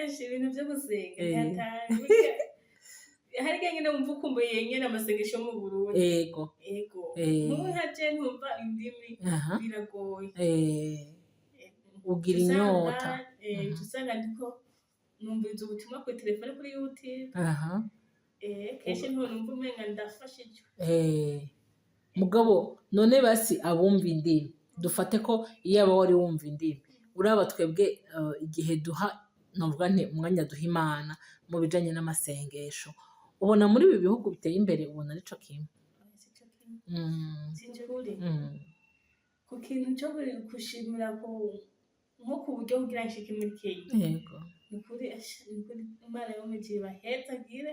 kenshi ibintu byo gusenga Eh. ntihatari hari nyine wumva ukumbuye nyine amasengesho mu Burundi ego nk'ubu nkaje ntumva indimi biragoye ugira inyota usanga ndiko numviriza ubutumwa kuri telefone kuri YouTube kenshi ntunumva umenga ndafashijwe mugabo none basi abumva indimi dufate ko iyo aba wari wumva indimi uraba twebwe igihe duha novuga nti umwanya duha Imana mu bijanye n'amasengesho ubona muri ibi bihugu biteye imbere ubona arico kimwe ku kintu cyo gushimira nko ku buryo kugira nshike muri Kenya yego ni kuri Imana yo mu gihe bahezagire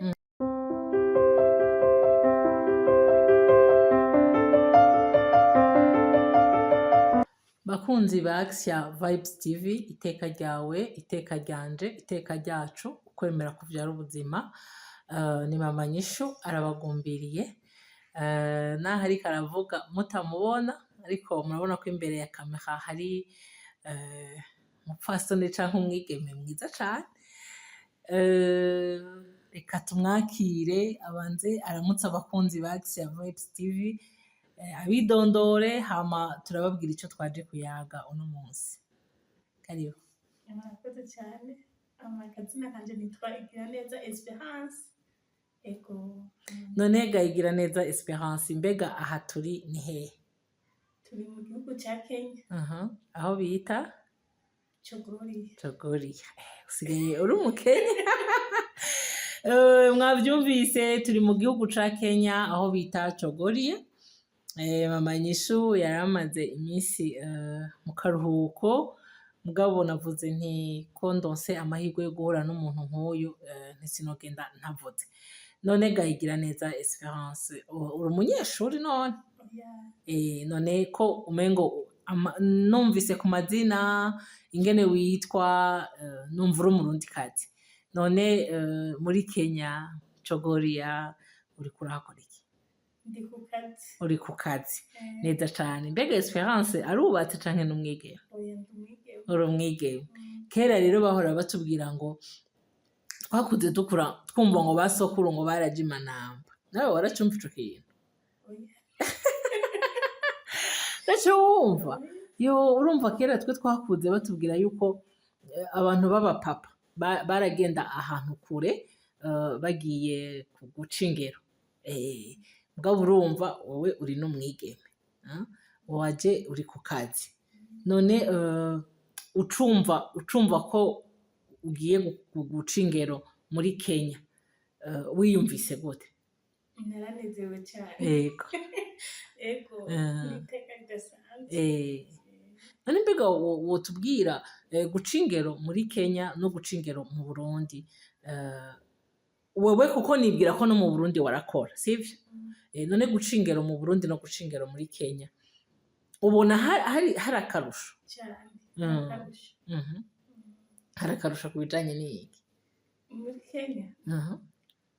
bakunzi ba Action Vibes TV iteka ryawe iteka ryanje iteka ryacu ukwemera kuvyara ubuzima ni mama Nyishu arabagumbiriye naho ariko aravuga mutamubona ariko murabona ko imbere ya kamera hari umupfasoni canke umwigeme mwiza cane reka tumwakire abanze aramutse abakunzi ba Action Vibes TV abidondore hama turababwira icyo twaje kuyaga uno munsi karibu murakoze cyane amazina kanje nitwa Igiraneza Esperance none ga Igiraneza Esperance mbega aha turi ni hehe turi mu gihugu cya Kenya aho bita Chogoria usigaye uri umukenya mwabyumvise turi mu gihugu cya Kenya aho bita Chogoria mama Nyishu yaramaze iminsi mu karuhuko mugabo navuze nti ko ndonse amahirwe yo guhura n'umuntu nk'uyu ntisinogenda ntavuze none ga Igiraneza Esperance uri umunyeshuri none none ko umengo numvise ku mazina ingene witwa numva uri umurundikazi none muri Kenya Chogoria uri kurakora iki uri ku kazi neza cyane mbega Esperance arubatse canke n'umwigeme uri umwigeme kera rero bahora batubwira ngo twakuze dukura twumva ngo basokuru ngo baraje Imanamba nawe waracumva ico kintu Nacho wumva urumva kera twe twakuze batubwira yuko abantu b'abapapa baragenda ahantu kure bagiye guca ingero mugabo urumva wowe uri n'umwigeme waje uri ku kazi none ucumva ko ugiye guca ingero muri Kenya wiyumvise gute naranezerewe cyane yego iteka ridasanzwe none mbega wotubwira guca ingero muri Kenya no guca ingero mu Burundi wewe kuko nibwira ko no mu Burundi warakora sivyo none guca ingero mu Burundi no guca ingero muri Kenya ubona hari akarusho cyane hari akarusho ku bijanye n'iki muri Kenya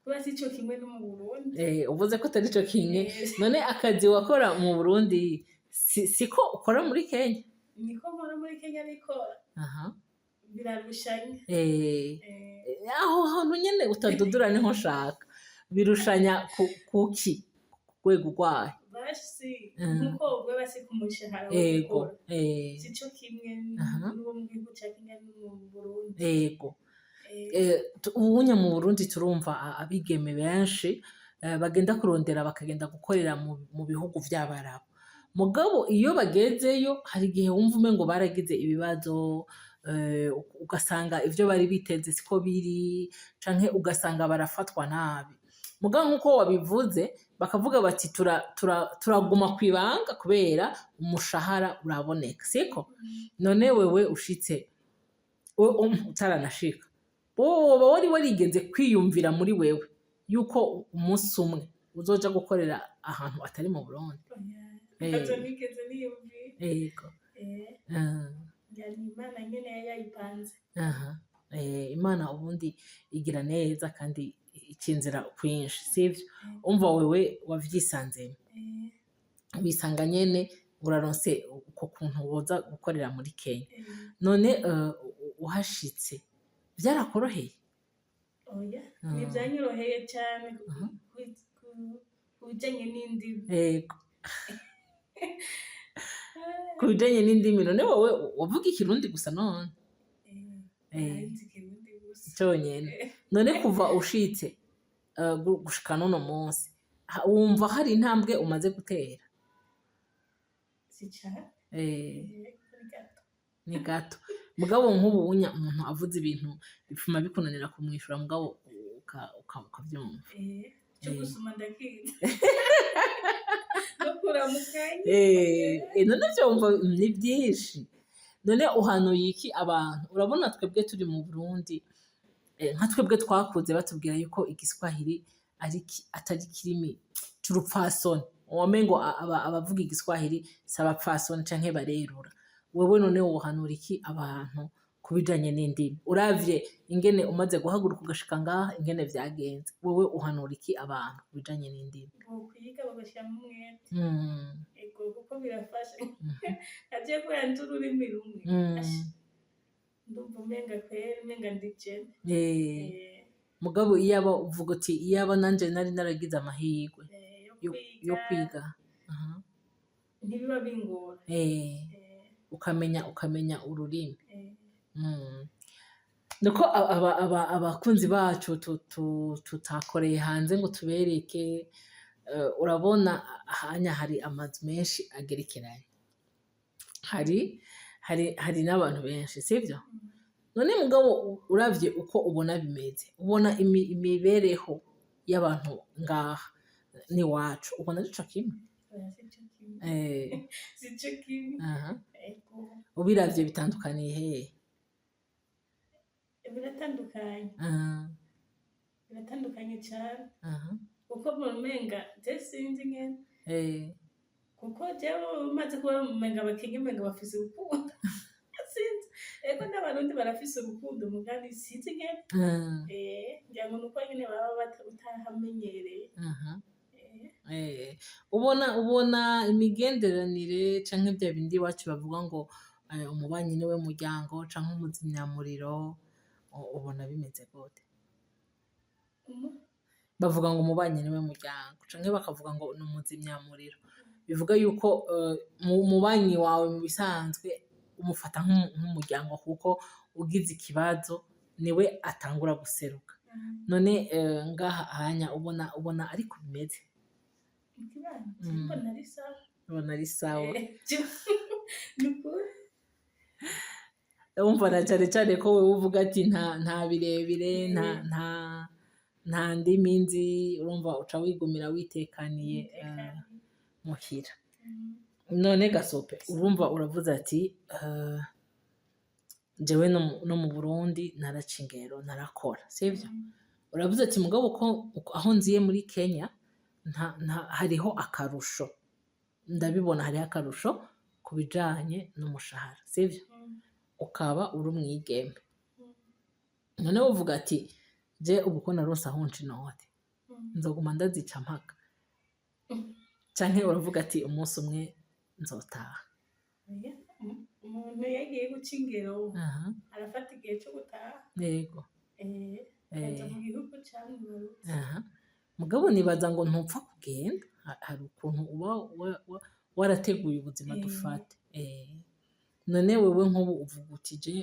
kuba si cyo kimwe no mu Burundi uvuze ko atari cyo kimwe none akazi wakora mu Burundi siko ukora muri Kenya niko nkora muri Kenya ariko birarushanya aho hantu nyene utadudura niho nshaka birushanya kuki rwego rwayo basi nkuko ubwo basi kumushahara gukora si cyo kimwe n'uwo mu gihugu cya Kenya no mu Burundi ubunya mu Burundi turumva abigeme benshi bagenda kurondera bakagenda gukorera mu bihugu vy'Abarabu mugabo iyo bagezeyo hari igihe wumva umengo baragize ibibazo ugasanga ivyo bari biteze siko biri canke ugasanga barafatwa nabi mugabo nkuko wabivuze bakavuga bati turaguma kwibanga kubera umushahara uraboneka siko none wewe ushitse utaranashika wowe wari warigeze kwiyumvira muri wewe yuko umunsi umwe uzoja gukorera ahantu atari mu Burundi nigeze niyumvira yego Imana nyene yayipanze Imana ubundi igira neza kandi ikinzira kwinshi sivyo umva wewe wavyisanzemo wisanga nyene uraronse uko kuntu woza gukorera muri Kenya none uhashitse byarakoroheye? oya ntibyanyoroheye cyane ku bijyanye n'indimi. Yego. Ku bijyanye n'indimi none wowe wavuga ikirundi gusa none? nzi ikirundi gusa cyonyine. None kuva ushitse gushika n'uno munsi wumva hari intambwe umaze gutera? si cyane ni gato. Mugabo nk'ubu umuntu avuze ibintu bipfuma bikunanira kumwishyura mugabo ukabyumva. cyo gusoma ndakizi no kuramukanya. None byumva ni byinshi. None uhanuye iki abantu? Urabona twebwe turi mu Burundi, nka twebwe twakuze batubwira yuko igiswahili atari kirimi c'urupfasoni. Wamengo abavuga igiswahili si abapfasoni canke barerura. Wewe none wohanura iki abantu ku bijanye n'indimi? Uravye ingene umaze guhaguruka ugashika ngaha ingene vyagenze, wewe uhanura iki abantu ku bijanye n'indimi? Kwiga bagashyiramo umwete kuko birafasha. agiye kubera nzi ururimi rumwe ndumva umenga kwera umenga ndijene. Mugabo iyaba uvuga uti iyaba nanje nari naragize amahirwe yo kwiga ntibiba bingora ukamenya ururimi. Nuko abakunzi bacu tutakoreye hanze ngo tubereke. Urabona hanya hari amazu menshi agerekeranye, hari n'abantu benshi sibyo? None mugabo uravye uko ubona bimeze, ubona imibereho y'abantu ngaha n'iwacu ubona ari co kimwe? si cyo kimwe. Ubiravye bitandukaniye hehe? biratandukanye cyane kuko mumenga je sinzi ngene kuko jewe umaze kubona mumenga abakinyi umenga bafise urukundo sinzi ego n'abarundi barafise urukundo mugani sinzi ngene ngira ngo nuko nyene baba batahamenyereye. Ubona imigenderanire canke bya bindi iwacu bavuga ngo umubanyi niwe muryango canke umuzimyamuriro, ubona bimeze gute? Bavuga ngo umubanyi niwe muryango canke bakavuga ngo ni umuzimyamuriro, bivuga yuko umubanyi wawe mu bisanzwe umufata nk'umuryango kuko ugize ikibazo niwe atangura guseruka. None ngaha hanya ubona ariko bimeze? Ubona ari sawa? Wumva na cyane ko wowe uvuga ati nta birebire nta ndimi nzi, urumva uca wigumira witekaniye muhira. None Gasope urumva uravuze ati jewe no mu Burundi naraca ingero narakora sivyo? Uravuze ati mugabo ko aho nziye muri Kenya hariho akarusho, ndabibona hariho akarusho ku bijanye n'umushahara sivyo? Ukaba uri umwigeme. None uvuga ati je ubu ko naronse aho nca inote nzoguma ndazica mpaka, canke uravuga ati umunsi umwe nzotaha? umuntu yagiye guca ingero arafata igihe cyo gutaha. Yego. Akaja mu gihugu camwibarutse. Mugabo nibaza ngo ntupfa kugenda, hari ukuntu uba warateguye ubuzima dufate. None wewe nk'ubu uvuga uti je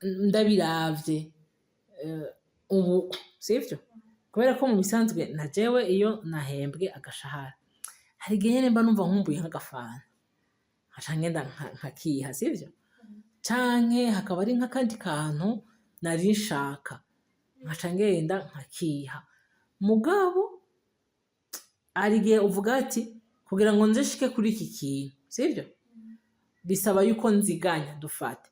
ndabiravye ubu sivyo? Kubera ko mu bisanzwe na jewe iyo nahembwe agashahara hari igihe nyene mba numva nkumbuye nk'agafana nkaca ngenda nkakiha sivyo? Canke hakaba ari nk'akandi kantu nari nshaka nkaca ngenda nkakiha. Mugabo hari igihe uvuga ati kugira ngo nze shike kuri iki kintu sivyo? Bisaba yuko nziganya dufate.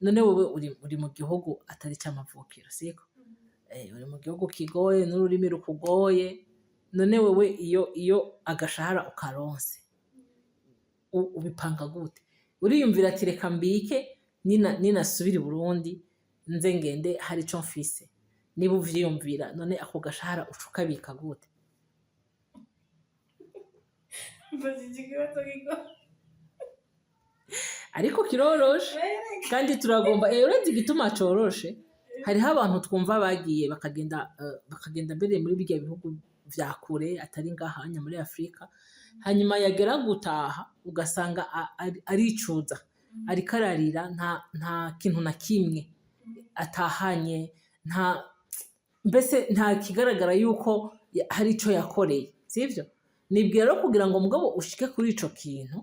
None wowe uri mu gihugu atari cy'amavukiro siko? Uri mu gihugu kigoye n'ururimi rukugoye. None wewe iyo agashahara ukaronse ubipanga gute? Uriyumvira ati reka mbike ninasubira i Burundi nze ngende hari ico mfise? Niba uvyiyumvira none ako gashahara uca ukabika gute? ariko kiroroshe kandi turagomba uretse igituma coroshe hariho abantu twumva bagiye bakagenda mbere muri birya bihugu vya kure atari ngahanya muri Afrika hanyuma yagera gutaha ugasanga aricuza ariko ararira nta kintu na kimwe atahanye mbese nta kigaragara yuko hari ico yakoreye sivyo nibwira rero kugira ngo mugabo ushike kuri ico kintu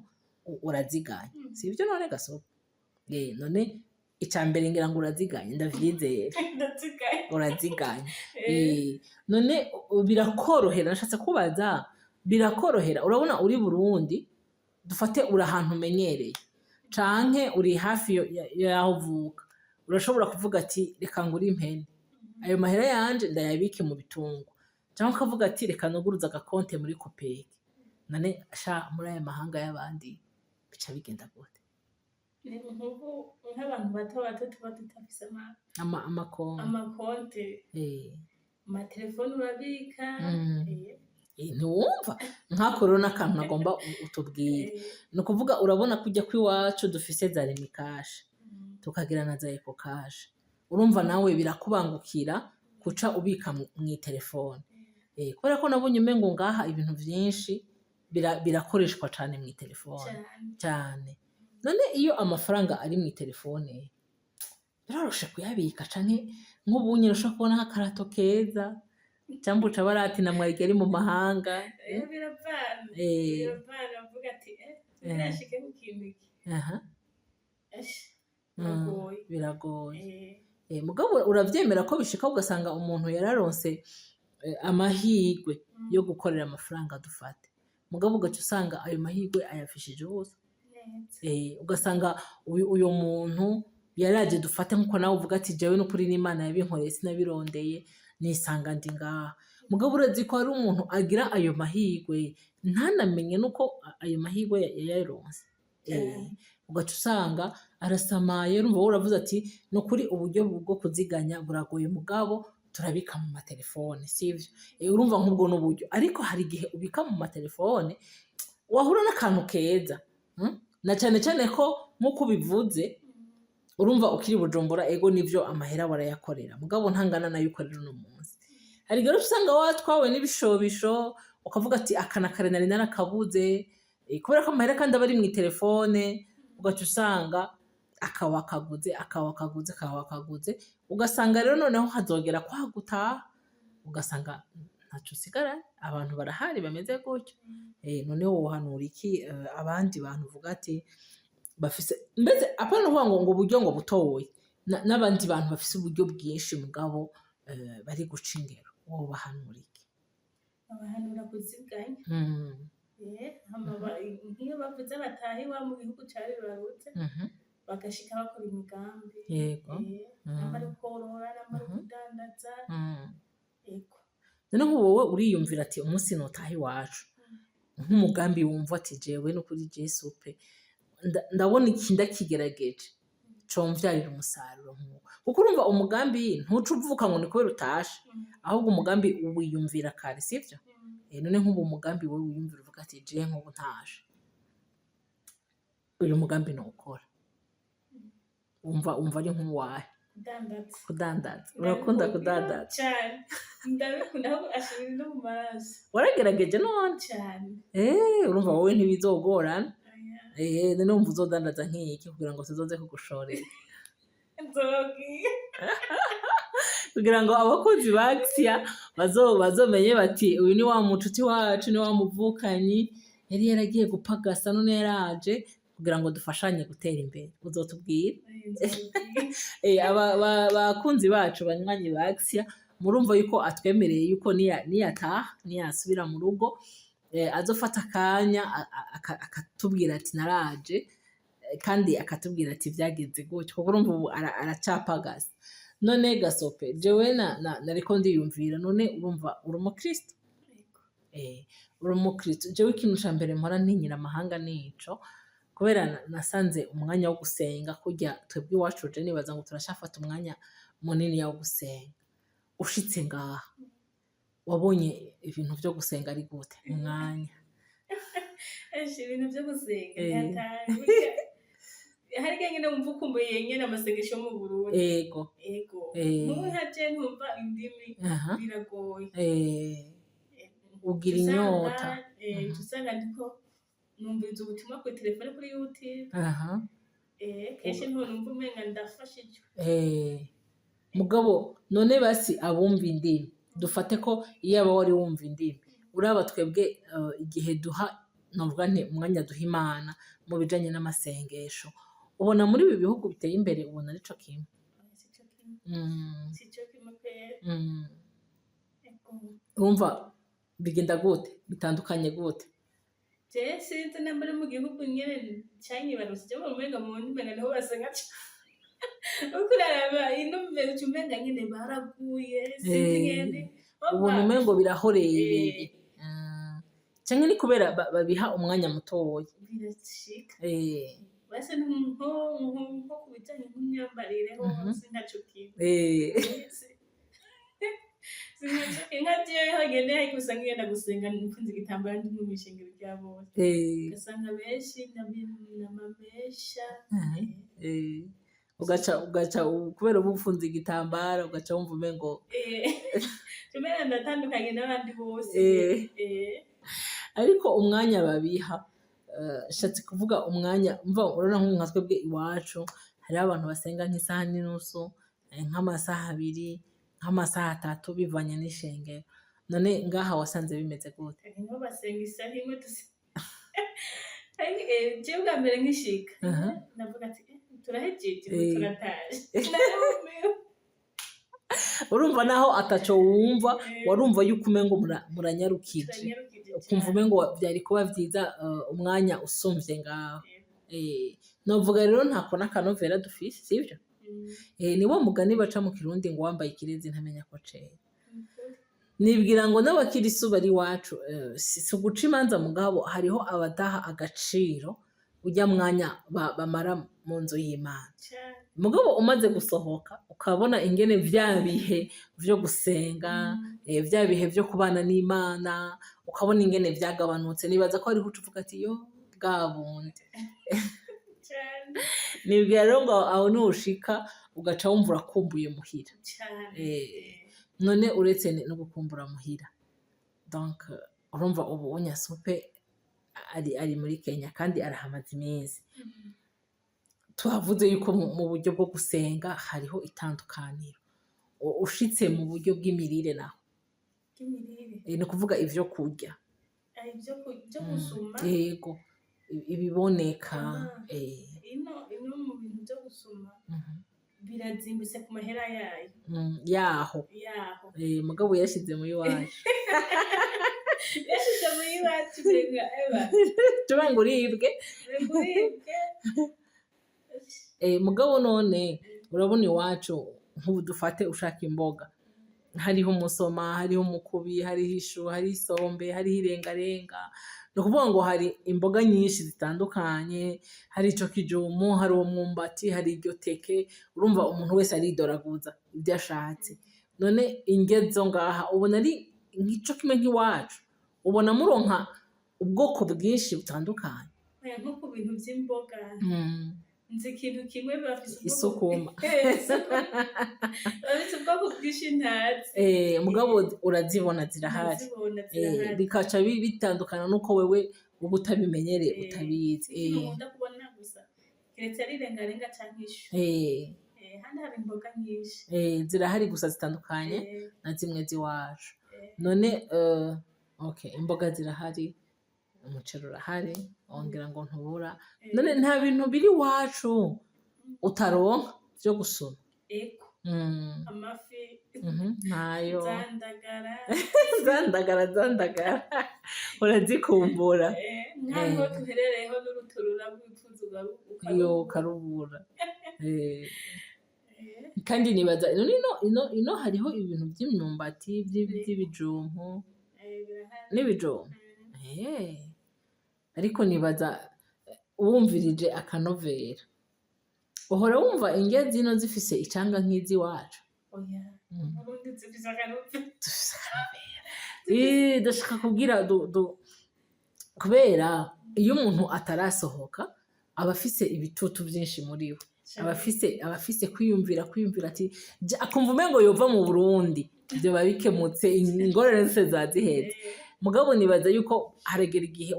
uraziganya sivyo none gasopo none icambere ngira ngo uraziganye ndavyizera uraziganye none birakorohera nashatse kubaza birakorohera urabona uri Burundi dufate uri ahantu umenyereye canke uri hafi yaho uvuka urashobora kuvuga ati reka ngure impene ayo mahera yanje ndayabike mu bitungo cyangwa ukavuga ati reka nuguruza agakonte muri Kopeke none muri aya mahanga y'abandi bica bigenda gute nk'abantu bato tuba tutafise amakonte amatelefone urabika ntiwumva nk'ako rero n'akantu nagomba utubwire ni ukuvuga urabona kujya kw'iwacu dufise za remikashi tukagira na za ekokashi urumva nawe birakubangukira kuca ubika mu telefone kubera ko nabonye umengo ngaha ibintu byinshi birakoreshwa cyane mu telefone cyane none iyo amafaranga ari mu telefone biraroshe kuyabika canke nk'ubunye ushobora kubona nk'akarato keza cyangwa uca barati na mwari ari mu mahanga biravana mvuga ati birashike ku kintu iki biragoye mugabo uravyemera ko bishika ugasanga umuntu yararonse amahirwe yo gukorera amafaranga dufate mugabo ugaca usanga ayo mahirwe ayafishije hose ugasanga uyo muntu yaraje dufate nkuko nawe uvuga ati jewe n'ukuri n'Imana yabinkoreye sinabirondeye nisanga ndi ngaha mugabo urazi ko hari umuntu agira ayo mahirwe ntanamenye nuko ayo mahirwe yayaronse ugaca usanga arasamaye urumva uravuze ati n'ukuri uburyo bwo kuziganya buragoye mugabo turabika mu matelefone sivyo urumva nk'ubwo n'uburyo ariko hari igihe ubika mu matelefone wahura n'akantu keza na cyane cyane ko nk'uko ubivuze urumva ukiri Bujumbura ego nivyo amahera barayakorera mugabo ntangana nayo ukorera uno munsi hari gero usanga watwawe n'ibishobisho ukavuga ati akana kare nari narakabuze kubera ko amahera kandi abari mu telefone ugaca usanga akawakaguze ugasanga rero noneho hazogera kwaguta ugasanga ntaco usigara abantu barahari bameze gutyo noneho wohanura iki abandi bantu uvuga ati bafise mbese apana kuvuga ngo uburyo ngo butoye n'abandi bantu bafise uburyo bwinshi mugabo bari guca ingero wowe bahanura iki abahanura kuziganya nk'iyo bavuze batahe iwabo mu gihugu cari barutse bagashika bakora imigambi namara korora namara kudandaza noneho wowe uriyumvira ati umunsi notaha iwacu nk'umugambi wumva ati jewe no kuri Jesupe ndabona iki ndakigerageje comvyarira umusaruro nk'uwo kuko urumva umugambi ntuca uvuka ngo ni kubera utashe ahubwo umugambi wiyumvira kare sivyo none nk'ubu umugambi wowe wiyumvira uvuga ati je nk'ubu ntashe uyu mugambi nokora umva ari nk'uwahe kudandaza urakunda kudandaza cyane ndabikunda aho ashirira no mu maraso waragerageje none cyane urumva wowe ntibizogorana none wumva uzodandaza nk'iki kugira ngo tuzoze kugushorera kugira ngo abakunzi ba Axia bazomenye bati uyu ni wa mucuti wacu ni wa muvukanyi yari yaragiye gupagasa none yaraje kugira ngo dufashanye gutera imbere uzotubwira abakunzi bacu banywanyi ba Axia murumva yuko atwemereye yuko niyasubira mu rugo azofata akanya akatubwira ati naraje kandi akatubwira ati byagenze gutyo kuko urumva ubu aracapagasa none gasope jewe nariko ndiyumvira none urumva uri umukristo uri umukristo jewe ikintu ca mbere mpora ntinyira amahanga nico kubera nasanze umwanya wo gusenga kurya twebwe iwacu je nibaza ngo turashafata umwanya munini wo gusenga ushitse ngaha wabonye ibintu byo gusenga ari gute umwanya ibintu byo gusenga harya nyene wumva ukumbuye nyene amasengesho mu Burundi. Ego. Muwe haje ntumva indimi biragoye. Ugira inyota. Usanga ndiko numviriza ubutumwa kuri telefone kuri YouTube. Kenshi ntunumva umenga ndafashijwe. Mugabo none basi abumva indimi dufate ko iyo aba wari wumva indimi uraba twebwe igihe duha novuga nti umwanya duha Imana mu bijanye n'amasengesho ubona muri ibi bihugu biteye imbere ubona arico kimwe. Sico kimwe pe. Umva bigenda gute bitandukanye gute? Je sinzi nambere mu gihugu nyene canyibarutse je umenga mu ndimena niho basenga ukuraraba ino mbere umenga nyene baraguye sinzi nyene ubona umengo birahoreye. Canke ni kubera babiha umwanya mutoya birashika. Base nko kubijanye n'imyambarire ho sintaco kiba. Ingaje hagende hayikusa ngenda gusenga nfunze igitambara ndi mu mishengero rya bose. Gasanga benshi n'amabesha. Ugaca kubera ubufunze igitambara ugaca wumva umengo tumena ndatandukanye n'abandi bose. Ariko umwanya babiha shatse kuvuga umwanya mva urona nka twebwe iwacu hari abantu basenga nk'isaha n'inusu nk'amasaha 2 nk'amasaha 3 bivanye n'ishengero. None ngaha wasanze bimeze gute? Niho basenga isaha imwe je bwa mbere nkishika ndavuga ati turahejeje turataje. Urumva naho ataco wumva warumva yuko umengo muranyarukije ukumva umengo byari kuba vyiza umwanya usumvye ngaho. Novuga rero ntako n'akanovera dufise sivyo? Ni wo mugani baca mu Kirundi ngo wambaye ikirezi ntamenya ko cera. Nibwira ngo n'abakirisu bari wacu si guca imanza mugabo hariho abadaha agaciro ujya mwanya bamara mu nzu y'Imana. Mugabo umaze gusohoka ukabona ingene vya bihe vyo gusenga vya bihe vyo kubana n'Imana ukabona ingene vyagabanutse nibaza ko ari uvuga ati yo bwabundi. Nibwira rero ngo aho nushika ugaca wumva urakumbuye muhira. None uretse no gukumbura muhira donc urumva ubu Nyasupe ari muri Kenya kandi arahamaze iminsi. Tuhavuze yuko mu buryo bwo gusenga hariho itandukaniro ushitse mu buryo bw'imirire naho ni kuvuga ivyo kurya ivyo gusuma. Yego ibiboneka ino mu bintu byo gusuma birazimbise ku mahera yaho mugabo yashize muri wacu yashize muri wacu benga eba tubango uribwe mugabo none urabona iwacu nk'ubu dufate ushaka imboga hariho umusoma hariho umukubi hariho ishu hariho isombe hariho irengarenga. Ni ukuvuga ngo hari imboga nyinshi zitandukanye hari ico kijumu hari umwumbati hari iryo teke urumva umuntu wese aridoraguza ibyo ashatse. None ingezo ngaha ubona ari nk'ico kimwe nk'iwacu ubona muronka ubwoko bwinshi butandukanye nko ku bintu by'imboga. Nzi ikintu kimwe bafise isukuma bafise ubwoko bwinshi ntazi mugabo urazibona zirahari bikaca bitandukana nuko wewe uba utabimenyereye utabizi. Nkunda kubona gusa keretse ari irengarenga canke ishu hano hari imboga nyinshi zirahari gusa zitandukanye na zimwe z'iwacu. None okay imboga zirahari umuceri urahari wongera ngo ntubura. None nta bintu biri wacu utaronka byo gusoma. Amafi ntayo zandagara urazikumbura nkaho tuherereyeho n'uruturura rw'ipfuzo ukarubura. Kandi nibaza ino hariho ibintu by'imyumbati by'ibijumbu n'ibijumbu ariko nibaza wumvirije akanovera uhora wumva ingezi zino zifise icanga nk'izi wacu. Ndashaka kubwira kubera iyo umuntu atarasohoka abafise ibitutu byinshi muri we, abafise kwiyumvira ati akumva umengo yova mu Burundi ibyo babikemutse ingorane zose zazihetse. Mugabo nibaza yuko haregera igihe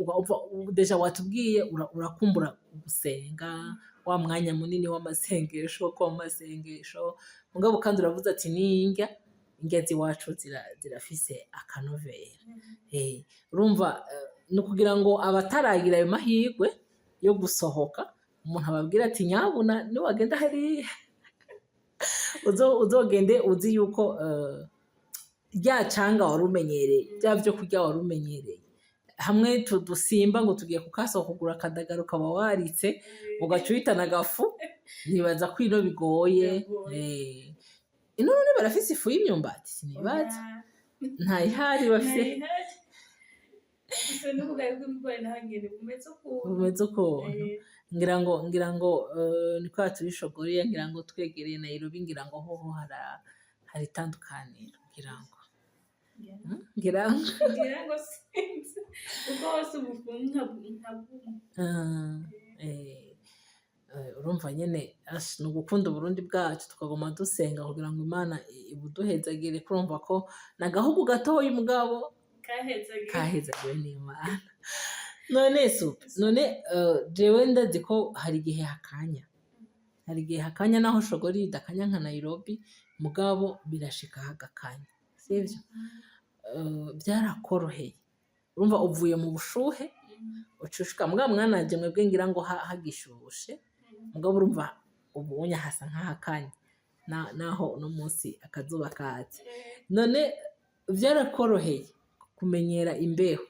deja watubwiye urakumbura gusenga, wa mwanya munini w'amasengesho ko amasengesho. Mugabo kandi uravuze ati n'indya z'iwacu zirafise akanovera. Urumva no kugira ngo abataragira ayo mahirwe yo gusohoka, umuntu ababwira ati nyabuna niwagenda hariya uzogende uzi yuko rya canga wari umenyereye, bya byo kurya wari umenyereye, hamwe tudusimba ngo tugiye kukasohoka kugura akadagaro ukaba waritse ugaca uhitana agafu. Nibaza ko ino bigoye. Ino none barafise ifu y'imyumbati sinibaza, ntayihari bafise bumeze ukuntu. Ngira ngo ni kwa turishogoriye, ngira ngo twegereye Nairobi, ngira ngo hoho hari itandukaniro, ngira ngo sinzi kuko hose ubufunga urumva nyene ni ugukunda Uburundi bwacu, tukagoma dusenga kugira ngo Imana ibuduhezagire. Kurumva ko nagahugu gatoya umugabo kahezagiwe n'Imana. None jewe ndazi ko hari igihe hakanya naho shogori idakanya nka Nairobi, mugabo birashika hagakanya, sivyo? Byarakoroheye. Urumva uvuye mu bushuhe ucushika, mugabo mwananje mwebwe ngira ngo hagishushe, mugabo urumva ubunya hasa nk'ahakanya naho uno munsi akazuba katse. None byarakoroheye kumenyera imbeho.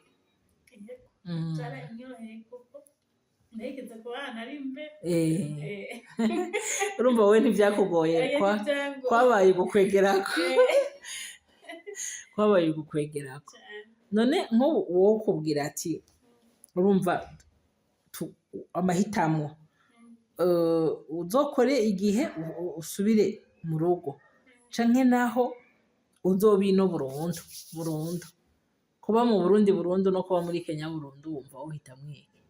Urumva wowe ntibyakugoye, kwabaye gukwegerako. None nk'ubu wowe kubwira ati urumva amahitamo uzokore igihe usubire mu rugo canke naho uzobino burundu, kuba mu Burundi burundu no kuba muri Kenya burundu, wumva wohita mwiki?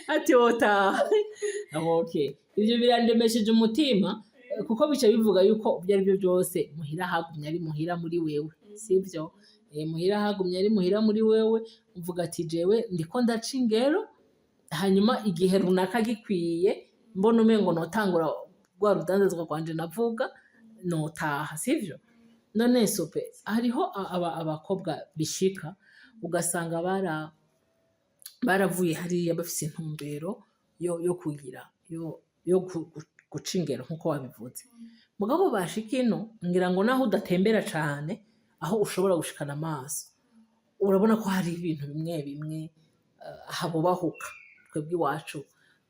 Ati wota. Okay, ivyo birandemesheje umutima kuko bica bivuga yuko ibyo ari byo byose muhira hagumye ari muhira muri wewe, sivyo? Muhira hagumye ari muhira muri wewe, uvuga ati jewe ndiko ndaca ingero, hanyuma igihe runaka gikwiye mbona umengo notangura rwa rudandazwa rwanje navuga notaha, sivyo? None sope hariho abakobwa bishika ugasanga baravuye hariya bafise intumbero yo kugira yo guca ingero nk'uko wabivuze, mugabo bashika ino ngira ngo naho udatembera cane, aho ushobora gushikana amaso urabona ko hari ibintu bimwe habubahuka twebwe iwacu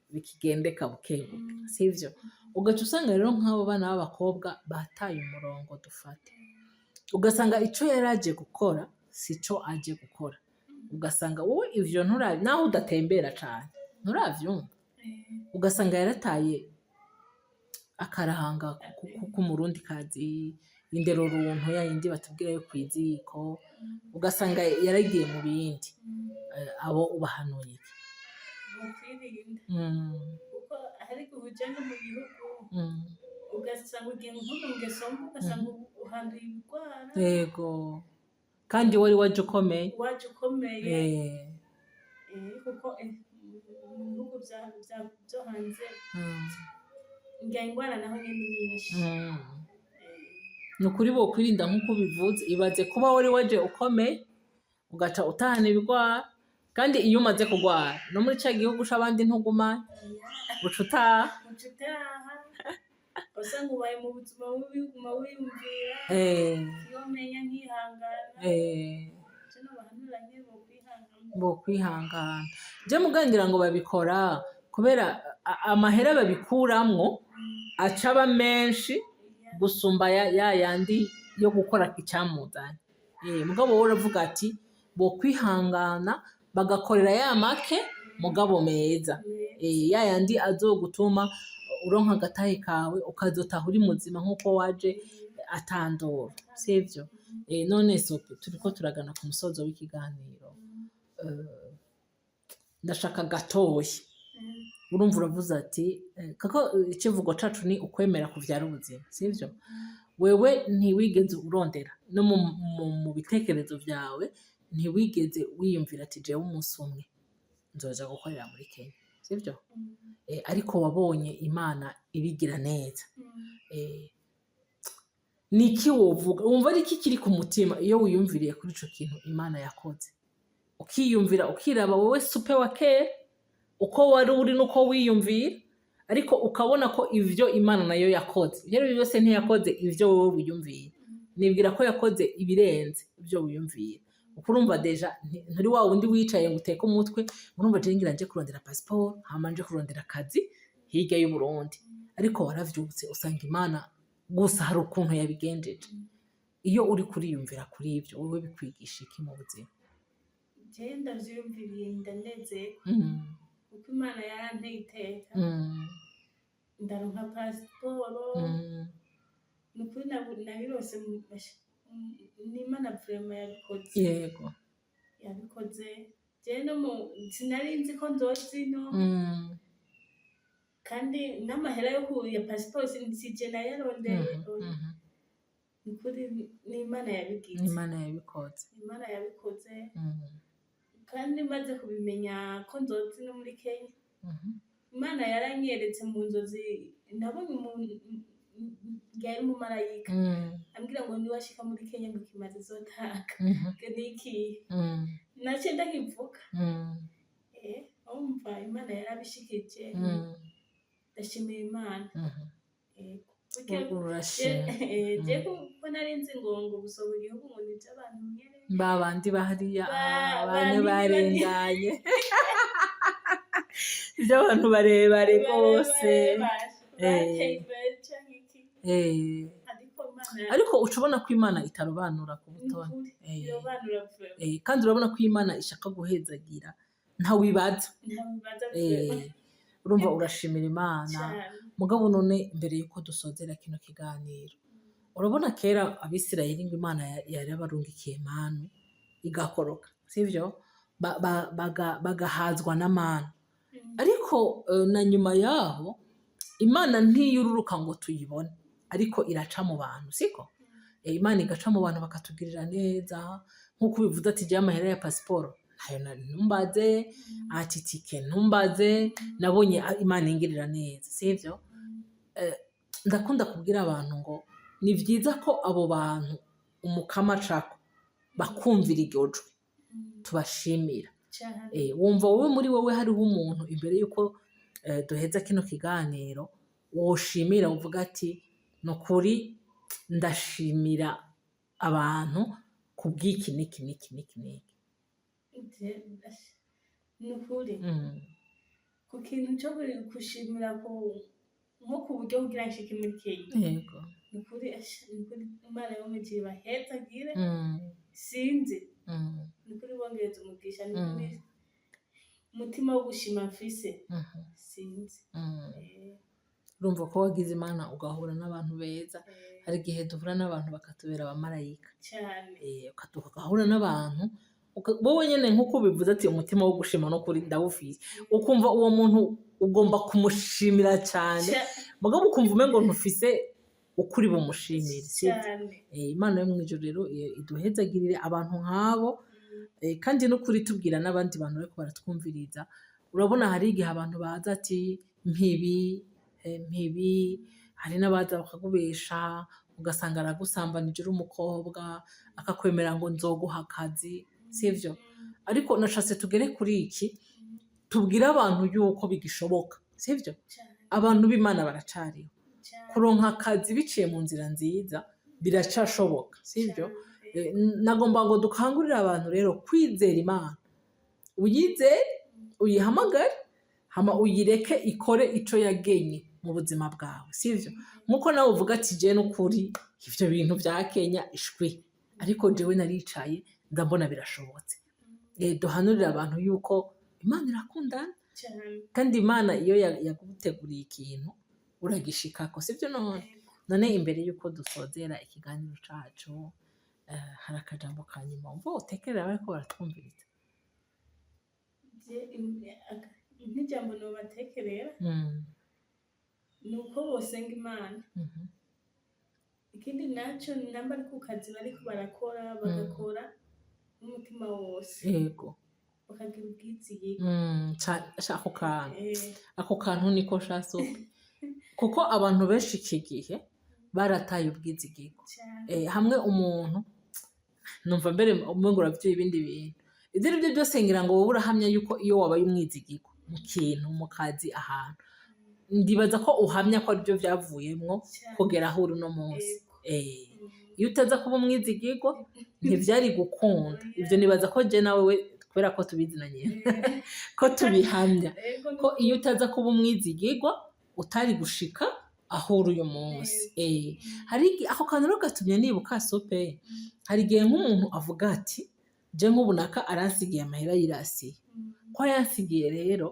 bikigendeka bukebuke, sivyo? Ugaca usanga rero nk'abo bana b'abakobwa bataye umurongo dufate, ugasanga ico yaraje gukora sico aje gukora, ugasanga wowe ivyo nturabi, naho udatembera cane nturavyumva, ugasanga yarataye akarahanga k'umurundi kazi, indero runtu yayindi batubwira yo kwiziko, ugasanga yaragiye mu bindi. Abo ubahanuye iki? Kuko ariko ubujyanye mu gihugu ugasanga ugiye ngeso ugasanga uhanduye indwara. Yego, kandi wari waje ukomeye kuko mu bihugu byo hanze ngira indwara naho nyinshi. Ni ukuri bo kwirinda nk'uko bivuze, ibaze kuba wari waje ukomeye ugaca utahana ibigwara, kandi iyo umaze kugwara no muri cya gihugu c'abandi ntuguma uca utaha, usanga ubaye mu buzima bubi uguma wiyumvira iyo menya nkihangana. Bo kwihangana je mugangira ngo babikora kubera amahera babikuramwo acaba menshi gusumba ya yandi yo gukora icyamuzanye. Mugabo wowe uravuga ati bo kwihangana bagakorera ya make mugabo meza, ya yandi azogutuma uronka agatahe kawe ukazotaha uri muzima nk'uko waje atandura, sivyo? none Sophie turiko turagana ku musozo w'ikiganiro ndashaka gatoya urumva uravuze ati kako ikivugo cacu ni ukwemera kuvyara ubuzima sivyo wewe ntiwigeze urondera no mu bitekerezo vyawe ntiwigeze wiyumvira ati jewe umunsi umwe nzoja gukorera muri Kenya sivyo ariko wabonye Imana ibigira neza niki wovuga wumva ari iki kiri ku mutima iyo wiyumviriye kuri ico kintu Imana yakoze ukiyumvira ukiraba wowe supe wa kera uko wari uri nuko wiyumvira ariko ukabona ko ivyo Imana nayo yakoze ibyo byose ntiyakoze ivyo wowe wiyumvira nibwira ko yakoze ibirenze ibyo wiyumvira uko urumva deja nturi wa wundi wicaye ngo uteke umutwe urumva je ngira nje kurondera passport hama nje kurondera akazi hirya y'u Burundi ariko waravyutse usanga Imana gusa hari ukuntu yabigenjeje iyo uri kuriyumvira kuri ivyo wowe bikwigisha iki mu buzima je ndavyumviriye ndanezerwa kuko Imana yaranteye iteka ndaronka pasiporo nukuri nabirose n'Imana vraiment yabikoze yego yabikoze je no sinari nzi ko nzozino kandi n'amahera yo kuya pasiporo sije nayarondeye nukuri n'Imana yabigize Imana yabikoze kandi maze kubimenya ko nzozi no muri Kenya Imana yaranyeretse mu nzozi nabonye umuntu yari umumarayika ambwira ngo niwashika muri Kenya ngo kimaze zotaka niki nace ndakivuga umva Imana yarabishikije ndashimira Imana je ko nari nzi ngo gusohoka igihugu ngo nivyo abantu nyene babandi bahariya bane barenganye ivyo abantu barebare bose ariko ucubona ko Imana itarobanura ku butoni kandi urabona ko Imana ishaka guhezagira ntawibaza urumva urashimira Imana mugabo none mbere yuko dusozera kino kiganiro urabona kera abisirayeli ngo Imana yari abarungikiye manu igakoroka sivyo bagahazwa n'amanu ariko na nyuma yaho Imana ntiyururuka ngo tuyibone ariko iraca mu bantu siko Imana igaca mu bantu bakatugirira neza nkuko bivuze ati je amahera ya pasiporo ntayo ntumbaze ati tike ntumbaze nabonye Imana ingirira neza sivyo ndakunda kubwira abantu ngo ni vyiza ko abo bantu umukama cako bakumvira iryo jwi tubashimira wumva wowe muri wowe hariho umuntu imbere yuko duheza kino kiganiro woshimira uvuga ati nukuri ndashimira abantu kubw'iki niki nukuri ku kintu cyo gushimira nko ku buryo kugira nshike muri Kenya yego nukuri Imana yo mu gihe bahezagire sinzi nukuri bongereza umugisha nukuri umutima wo gushima mfise sinzi urumva ko wagize Imana ugahura n'abantu beza hari igihe duhura n'abantu bakatubera abamarayika cyane ugahura n'abantu wowe nyene nkuko bivuze ati umutima wo gushima no kuri ndawufise ukumva uwo muntu ugomba kumushimira cyane mugabo ukumva umengo ntufise ukuri bumushimire Imana yo mwijuru rero iduhezagirire abantu nk'abo kandi no kuri tubwira n'abandi bantu bariko baratwumviriza urabona hari igihe abantu baza ati mpibi hari n'abaza bakagubesha ugasanga aragusambanije uri umukobwa akakwemera ngo nzoguha akazi sivyo ariko nashatse tugere kuri iki tubwire abantu yuko bigishoboka sivyo abantu b'Imana baracariho kuronka akazi biciye mu nzira nziza biracashoboka sivyo nagomba ngo dukangurire abantu rero kwizera Imana uyizere uyihamagare hama uyireke ikore ico yagenye mu buzima bwawe sivyo nkuko nawe uvuga ati je n'ukuri ivyo bintu vya Kenya ishwi ariko jewe naricaye ndabona birashobotse duhanurira abantu yuko Imana irakundana kandi Imana iyo yaguteguriye ikintu uragishikako sivyo none imbere yuko dusozera ikiganiro cacu hari akajambo ka nyuma wumva wotekerera bariko baratwumviriza? nk'ijambo nobatekerera ni uko bosenga Imana. Ikindi naco namba ari ku kazi bariko barakora bagakora n'umutima wose, yego, bakagira ubwizigirwa. ako kantu niko shasope kuko abantu benshi iki gihe barataye ubwizigirwa. Hamwe umuntu numva mbere umengo uravye ibindi bintu, ivyo arivyo byose ngira ngo wowe urahamya yuko iyo wabaye umwizigirwa mu kintu, mu kazi, ahantu, ndibaza ko uhamya ko arivyo vyavuyemwo kugera aho uri uno munsi. Iyo utaza kuba umwizigirwa ntivyari gukunda. Ivyo nibaza ko je nawe kubera ko tubizinanye ko tubihamya ko iyo utaza kuba umwizigirwa utari gushika aho uri uyu munsi. Hari ako kantu rero gatumye nibuka sope, hari igihe nk'umuntu avuga ati je nk'ubu naka aransigiye amahera y'irasiye, ko yansigiye rero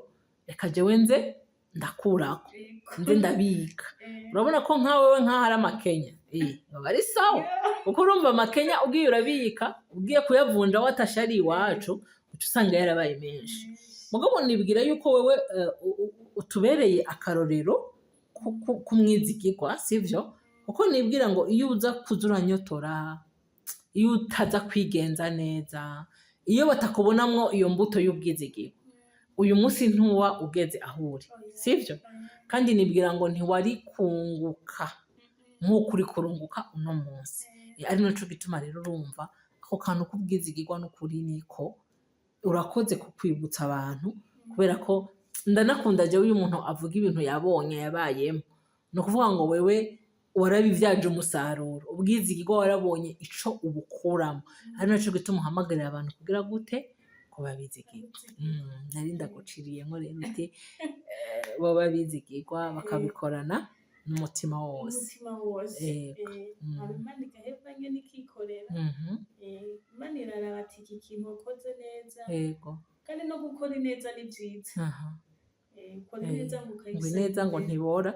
reka jewe nze ndakurako, nze ndabika. Urabona ko nkawewe nk'aho ari amakenya baba ari sawa, kuko urumva amakenya ugiye urabika, ugiye kuyavunja watashe ari iwacu uca usanga yarabaye menshi. Mugabo nibwira yuko wewe utubereye akarorero kumwizigirwa, sivyo? Kuko nibwira ngo iyo uza kuza uranyotora, iyo utaza kwigenza neza, iyo batakubonamwo iyo mbuto y'ubwizigirwa, uyu munsi ntuwa ugeze aho uri, sivyo? Kandi nibwira ngo ntiwari kunguka nk'uko uri kurunguka uno munsi. Ari naco gituma rero urumva ako kantu k'ubwizigirwa n'ukuri niko urakoze kukwibutsa abantu, kubera ko ndanakunda jewe iyo umuntu avuga ibintu yabonye yabayemo, ni ukuvuga ngo wewe warabivyaje umusaruro, ubwizigirwa warabonye ico ubukuramo. Ari naco gituma uhamagarira abantu kugira gute, kuba bizigirwa. Nari ndaguciriyemwo rero uti boba bizigirwa bakabikorana n'umutima wose. Imana igaheza nyene ikikorera. Imana iraraba ati iki kintu wakoze neza, kandi no gukora ineza ni vyiza. Ukora ineza ngo ukayisanga, ngo ineza ngo ntibora.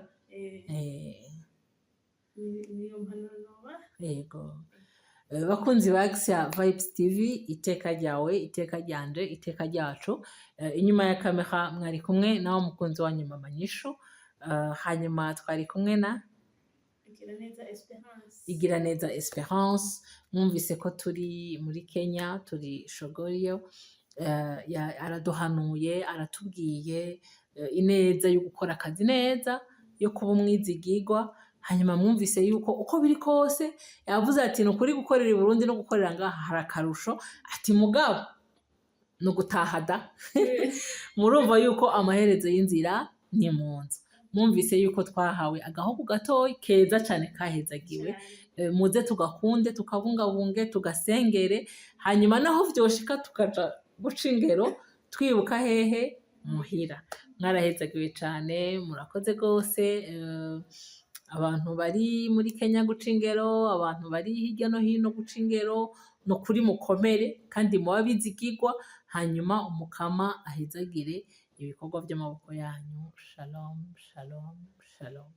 Niyo mpanuro noba. Yego. Bakunzi ba Axiya Vibes TV, iteka ryawe, iteka ryanje, iteka ryacu. Inyuma ya kamera mwari kumwe nawo mukunzi wanyu Mama Nyishu. Hanyuma twari kumwe na Igiraneza Esperance. Mwumvise ko turi muri Kenya, turi Shogorio. Araduhanuye, aratubwiye ineza yo gukora akazi neza, yo kuba umwizigirwa. Hanyuma mwumvise yuko uko biri kose yavuze ati nukuri gukorera i Burundi no gukorera ngaha hari akarusho, ati mugabo no gutaha da. Murumva yuko amaherezo y'inzira ni mu nzu. Mwumvise yuko twahawe agahugu gatoyi keza cyane kahezagiwe. Muze tugakunde, tukabungabunge, tugasengere, hanyuma naho vyoshika tukaja guca ingero twibuka hehe, muhira. Mwarahezagiwe cyane, murakoze gose. Abantu bari muri Kenya guca ingero, abantu bari hirya no hino guca ingero, no kuri mukomere kandi muba bizigirwa, hanyuma umukama ahezagire ibikorwa by'amaboko yanyu. Shalom, shalom, shalom.